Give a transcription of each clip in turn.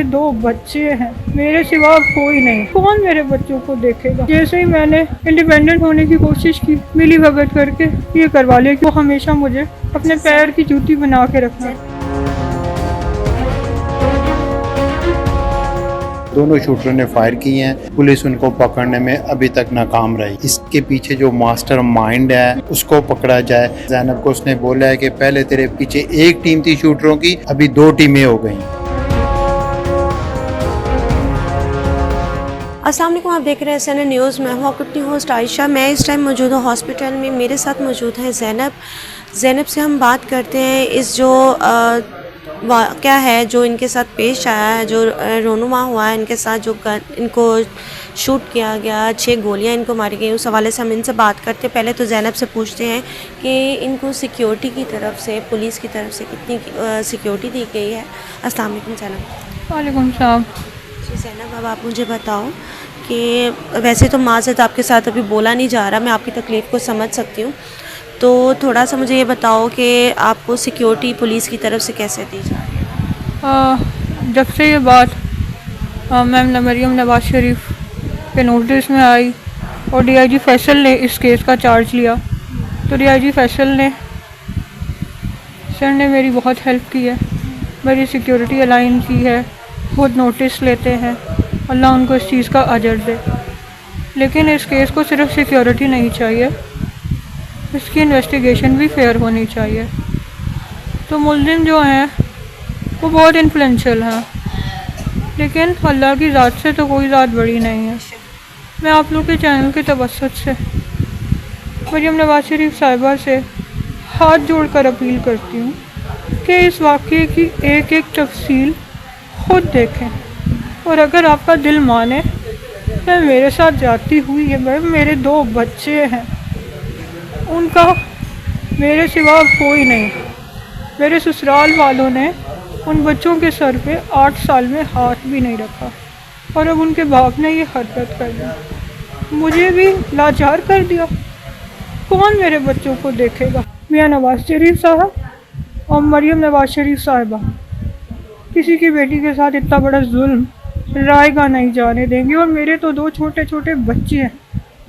मेरे 2 बच्चे हैं, मेरे सिवा कोई नहीं, कौन मेरे बच्चों को देखेगा। जैसे ही मैंने इंडिपेंडेंट होने की कोशिश की, मिली भगत करके ये करवा लिया कि वो हमेशा मुझे अपने पैर की जूती बना के रखना। दोनों शूटरों ने फायर किए हैं। पुलिस उनको पकड़ने में अभी तक नाकाम रही। इसके पीछे जो मास्टर माइंड है उसको पकड़ा जाए। ज़ैनब को उसने बोला है कि पहले तेरे पीछे एक टीम थी शूटरों की, अभी 2 टीमें हो गई। अस्सलाम वालेकुम, आप देख रहे हैं SNA न्यूज़। मैं हूँ आपकी होस्ट आयशा। मैं इस टाइम मौजूद हूँ हॉस्पिटल में। मेरे साथ मौजूद है ज़ैनब से हम बात करते हैं इस जो क्या है जो इनके साथ पेश आया है, जो रोनुमा हुआ है इनके साथ, जो इनको शूट किया गया, 6 गोलियां इनको मारी गई, उस हवाले से हम इनसे बात करते हैं। पहले तो ज़ैनब से पूछते हैं कि इनको सिक्योरिटी की तरफ से, पुलिस की तरफ से कितनी सिक्योरिटी दी गई है। अस्सलाम वालेकुम ज़ैनब। वालेकुम सलाम। जी ज़ैनब, अब आप मुझे बताओ कि वैसे तो माज़रत आपके साथ अभी बोला नहीं जा रहा, मैं आपकी तकलीफ़ को समझ सकती हूँ, तो थोड़ा सा मुझे ये बताओ कि आपको सिक्योरिटी पुलिस की तरफ से कैसे दी जा रही है? जब से ये बात मैम मरियम नवाज शरीफ के नोटिस में आई और DIG फैसल ने इस केस का चार्ज लिया, तो DIG फैसल ने सर ने मेरी बहुत हेल्प की है, मेरी सिक्योरिटी अलाइन की है, बहुत नोटिस लेते हैं, अल्लाह उनको इस चीज़ का अजर दे। लेकिन इस केस को सिर्फ सिक्योरिटी नहीं चाहिए, इसकी इन्वेस्टिगेशन भी फेयर होनी चाहिए। तो मुल्ज़िम जो हैं वो बहुत इन्फ्लुएंशियल हैं, लेकिन अल्लाह की ज़ात से तो कोई ज़ात बड़ी नहीं है। मैं आप लोग के चैनल के तवस्सुत से मरियम नवाज शरीफ साहिबा से हाथ जोड़कर अपील करती हूँ कि इस वाक़ये की एक एक तफसील ख़ुद देखें, और अगर आपका दिल माने तो मेरे साथ जाती हुई है। मेरे 2 बच्चे हैं, उनका मेरे सिवा कोई नहीं। मेरे ससुराल वालों ने उन बच्चों के सर पे 8 साल में हाथ भी नहीं रखा, और अब उनके बाप ने ये हरकत कर दी, मुझे भी लाचार कर दिया। कौन मेरे बच्चों को देखेगा? मियाँ नवाज शरीफ साहब और मरियम नवाज शरीफ साहिबा किसी की बेटी के साथ इतना बड़ा जुल्म रायगा नहीं जाने देंगे। और मेरे तो 2 छोटे छोटे बच्चे हैं,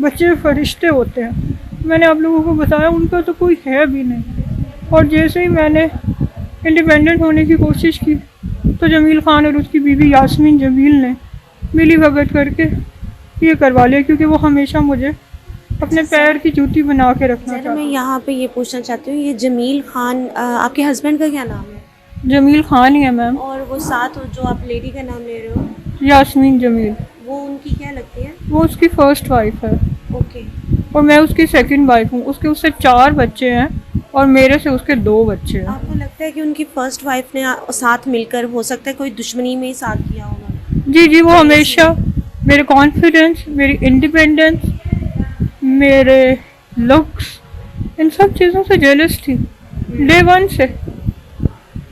बच्चे फरिश्ते होते हैं। मैंने आप लोगों को बताया उनका तो कोई है भी नहीं। और जैसे ही मैंने इंडिपेंडेंट होने की कोशिश की, तो जमील ख़ान और उसकी बीवी यास्मीन जमील ने मिली भगत करके ये करवा लिया, क्योंकि वो हमेशा मुझे अपने पैर की जूती बना के रखना चाहता। मैं यहाँ पे ये पूछना चाहती हूँ, ये जमील ख़ान आपके हस्बैंड का क्या नाम है? जमील ख़ान ही है मैम। और वो साथ जो आप लेडी का नाम ले रहे हो? यास्मीन जमील। वो उनकी क्या लगती है? वो उसकी फर्स्ट वाइफ है। ओके। और मैं उसकी सेकंड वाइफ हूँ। उससे 4 बच्चे हैं और मेरे से उसके 2 बच्चे हैं। आपको लगता है कि उनकी फर्स्ट वाइफ ने साथ मिलकर, हो सकता है कोई दुश्मनी में ही साथ किया होगा? जी, वो हमेशा मेरे कॉन्फिडेंस, मेरी इंडिपेंडेंस, मेरे लुक्स, इन सब चीज़ों से जेलस थी। डे 1 से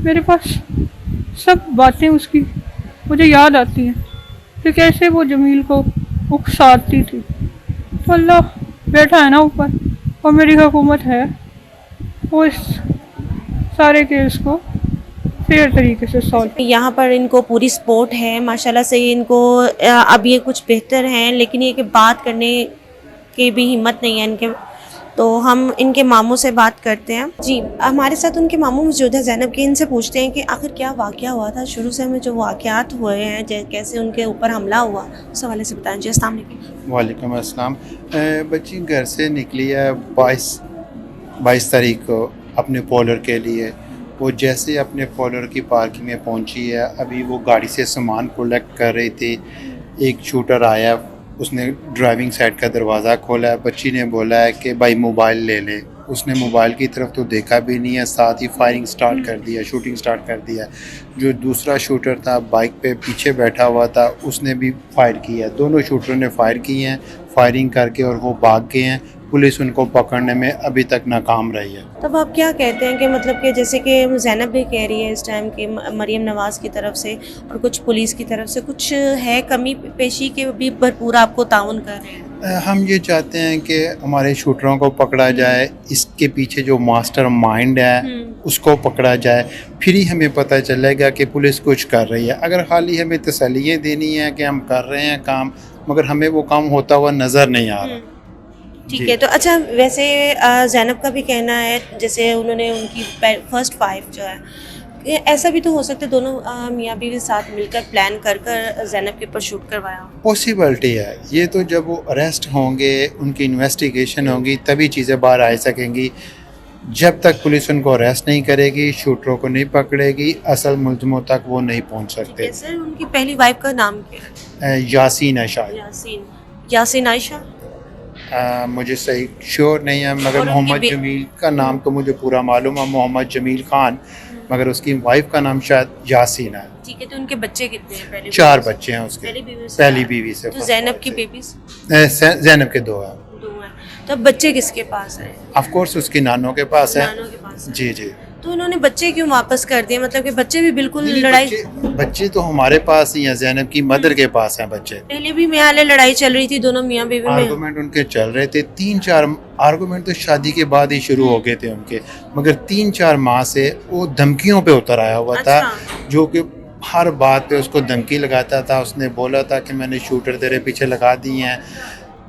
मेरे पास सब बातें उसकी मुझे याद आती हैं कि कैसे वो जमील को उकसाती थी। तो अल्लाह बैठा है ना ऊपर, और मेरी हुकूमत है, वो इस सारे केस को फेयर तरीके से सॉल्व। यहाँ पर इनको पूरी सपोर्ट है माशाल्लाह से। इनको अब ये कुछ बेहतर हैं, लेकिन ये कि बात करने की भी हिम्मत नहीं है इनके। तो हम इनके मामू से बात करते हैं। जी, हमारे साथ उनके मामू मौजूद है ज़ैनब के। इनसे पूछते हैं कि आखिर क्या वाक़या हुआ था, शुरू से हमें जो वाक़यात हुए हैं, कैसे उनके ऊपर हमला हुआ, उस हवाले से बताएं। जी अस्सलाम वालेकुम। वालेकुम अस्सलाम। बच्ची घर से निकली है 22 तारीख को अपने पोलर के लिए। वो जैसे अपने पोलर की पार्किंग में पहुंची है, अभी वो गाड़ी से सामान कलेक्ट कर रही थी, एक शूटर आया, उसने ड्राइविंग साइड का दरवाज़ा खोला है। बच्ची ने बोला है कि भाई मोबाइल ले ले। उसने मोबाइल की तरफ तो देखा भी नहीं है, साथ ही फायरिंग स्टार्ट कर दिया, शूटिंग स्टार्ट कर दिया। जो दूसरा शूटर था बाइक पे पीछे बैठा हुआ था, उसने भी फायर किया। दोनों शूटरों ने फायर किए हैं, फायरिंग करके, और वो भाग गए हैं। पुलिस उनको पकड़ने में अभी तक नाकाम रही है। तब आप क्या कहते हैं कि मतलब कि जैसे कि ज़ैनब भी कह रही है इस टाइम कि मरीम नवाज़ की तरफ से और कुछ पुलिस की तरफ से कुछ है कमी पेशी के भी भरपूर आपको ताउन कर रहे हैं? हम ये चाहते हैं कि हमारे शूटरों को पकड़ा जाए, इसके पीछे जो मास्टर माइंड है उसको पकड़ा जाए, फिर ही हमें पता चलेगा कि पुलिस कुछ कर रही है। अगर खाली हमें तसल्लियाँ देनी है कि हम कर रहे हैं काम, मगर हमें वो काम होता हुआ नज़र नहीं आ रहा। ठीक है, तो अच्छा वैसे ज़ैनब का भी कहना है जैसे उन्होंने उनकी फर्स्ट 5 जो है, ये ऐसा भी तो हो सकता है दोनों मियाँ बीवी साथ मिलकर प्लान कर कर ज़ैनब के ऊपर शूट करवाया हो। पॉसिबिलिटी है, ये तो जब वो अरेस्ट होंगे, उनकी इन्वेस्टिगेशन होगी, तभी चीज़ें बाहर आ सकेंगी। जब तक पुलिस उनको अरेस्ट नहीं करेगी, शूटरों को नहीं पकड़ेगी, असल मुलज़िमों तक वो नहीं पहुंच सकते। सर उनकी पहली वाइफ का नाम क्या है? यासीन है शायद। यासीन आयशा। मुझे सही श्योर नहीं है, मगर और उनकी मोहम्मद जमील का नाम तो मुझे पूरा मालूम है, मोहम्मद जमील खान, मगर उसकी वाइफ का नाम शायद यासीन है। ठीक है, तो उनके बच्चे कितने हैं? पहले 4 बच्चे हैं उसके, पहली बीवी से। तो ज़ैनब की बेबीज ज़ैनब के 2 हैं। 2 हैं, तो अब बच्चे किसके पास हैं? ऑफ कोर्स उसकी नानों के पास है। नानों के पास हैं। जी जी। तो उन्होंने बच्चे क्यों वापस कर दिए? मतलब कि बच्चे भी बिल्कुल नहीं, लड़ाई बच्चे तो हमारे पास ही हैं, ज़ैनब की मदर के पास हैं बच्चे। पहले भी मियाँ लड़ाई चल रही थी दोनों मियाँ बीवी में। आर्गूमेंट उनके चल रहे थे, 3-4 आर्गूमेंट तो शादी के बाद ही शुरू हो गए थे उनके, मगर 3-4 माह से वो धमकियों पे उतर आया हुआ था, जो कि हर बात पे उसको धमकी लगाता था। उसने बोला था कि मैंने शूटर तेरे पीछे लगा दिए हैं।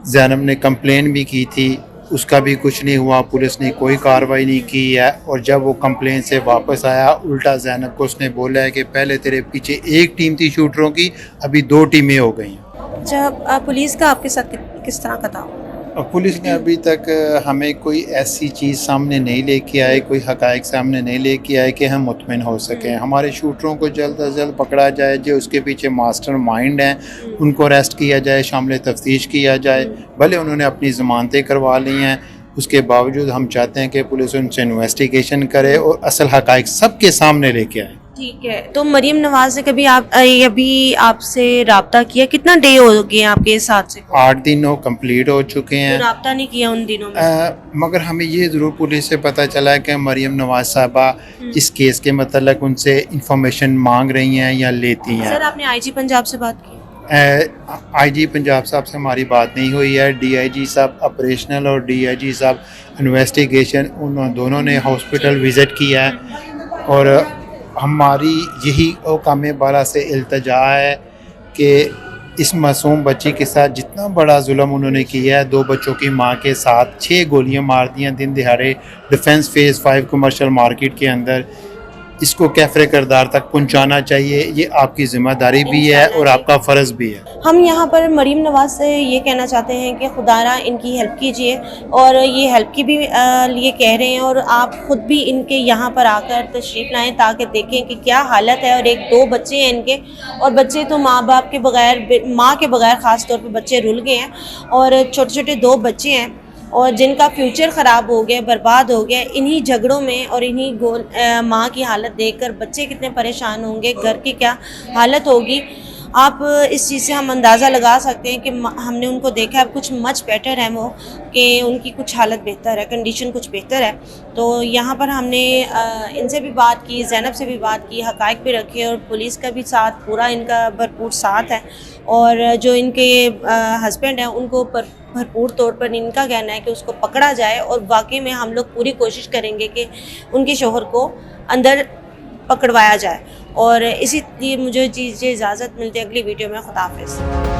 ज़ैनब ने कंप्लेन भी की थी, उसका भी कुछ नहीं हुआ, पुलिस ने कोई कार्रवाई नहीं की है। और जब वो कंप्लेन से वापस आया, उल्टा ज़ैनब को उसने बोला है कि पहले तेरे पीछे एक टीम थी शूटरों की, अभी 2 टीमें हो गई हैं। जब पुलिस का आपके साथ किस तरह का था? और पुलिस ने अभी तक हमें कोई ऐसी चीज़ सामने नहीं लेके आए, कोई हक़ाइक़ सामने नहीं लेके आए कि हम मुतमिन हो सकें। हमारे शूटरों को जल्द अज जल्द पकड़ा जाए, जो उसके पीछे मास्टर माइंड हैं उनको अरेस्ट किया जाए, शामिल तफ्तीश किया जाए। भले उन्होंने अपनी ज़मानतें करवा ली हैं, उसके बावजूद हम चाहते हैं कि पुलिस उनसे इन्वेस्टिगेशन करे और असल हक़ाइक़ सबके सामने लेके आए। ठीक है, तो मरीम नवाज़ ने कभी अभी आपसे रब्ता किया? कितना डे हो गए आपके साथ से? 8 दिन हो कंप्लीट हो चुके हैं। तो रब्ता नहीं किया उन दिनों में? मगर हमें ये ज़रूर पुलिस से पता चला है कि मरीम नवाज़ साहबा इस केस के मतलब उनसे इंफॉर्मेशन मांग रही हैं या लेती हैं। सर आपने आईजी पंजाब से बात की? आईजी पंजाब साहब से हमारी बात नहीं हुई है। डीआईजी साहब ऑपरेशनल और डीआईजी साहब इन्वेस्टिगेशन, उन दोनों ने हॉस्पिटल विज़िट किया है और हमारी यही औकाम बाला से इल्तजा है कि इस मासूम बच्ची के साथ जितना बड़ा जुल्म उन्होंने किया है, 2 बच्चों की मां के साथ 6 गोलियां मार दी हैं दिन दिहाड़े डिफेंस फेज़ 5 कमर्शियल मार्केट के अंदर, इसको कैफरे किरदार तक पहुंचाना चाहिए। ये आपकी ज़िम्मेदारी भी है और आपका फ़र्ज़ भी है। हम यहाँ पर मरीम नवाज़ से ये कहना चाहते हैं कि खुदारा इनकी हेल्प कीजिए, और ये हेल्प की भी लिए कह रहे हैं, और आप ख़ुद भी इनके यहाँ पर आकर तशरीफ़ लाएँ ताकि देखें कि क्या हालत है। और 1-2 बच्चे हैं इनके, और बच्चे तो माँ बाप के बगैर, माँ के बगैर ख़ास तौर पे बच्चे रुल गए हैं, और छोटे छोटे 2 बच्चे हैं और जिनका फ्यूचर ख़राब हो गया, बर्बाद हो गया इन्हीं झगड़ों में। और इन्हीं माँ की हालत देखकर बच्चे कितने परेशान होंगे, घर की क्या हालत होगी। आप इस चीज़ से हम अंदाज़ा लगा सकते हैं कि हमने उनको देखा है, कुछ मच बेटर है वो, कि उनकी कुछ हालत बेहतर है, कंडीशन कुछ बेहतर है। तो यहाँ पर हमने इनसे भी बात की, ज़ैनब से भी बात की, हक़ाइक़ भी रखे, और पुलिस का भी साथ पूरा इनका भरपूर साथ है। और जो इनके हस्बैंड हैं उनको भरपूर तौर पर इनका कहना है कि उसको पकड़ा जाए, और वाकई में हम लोग पूरी कोशिश करेंगे कि उनके शोहर को अंदर पकड़वाया जाए। और इसी लिए मुझे इजाज़त मिलती है अगली वीडियो में। खुदा हाफ़िज़।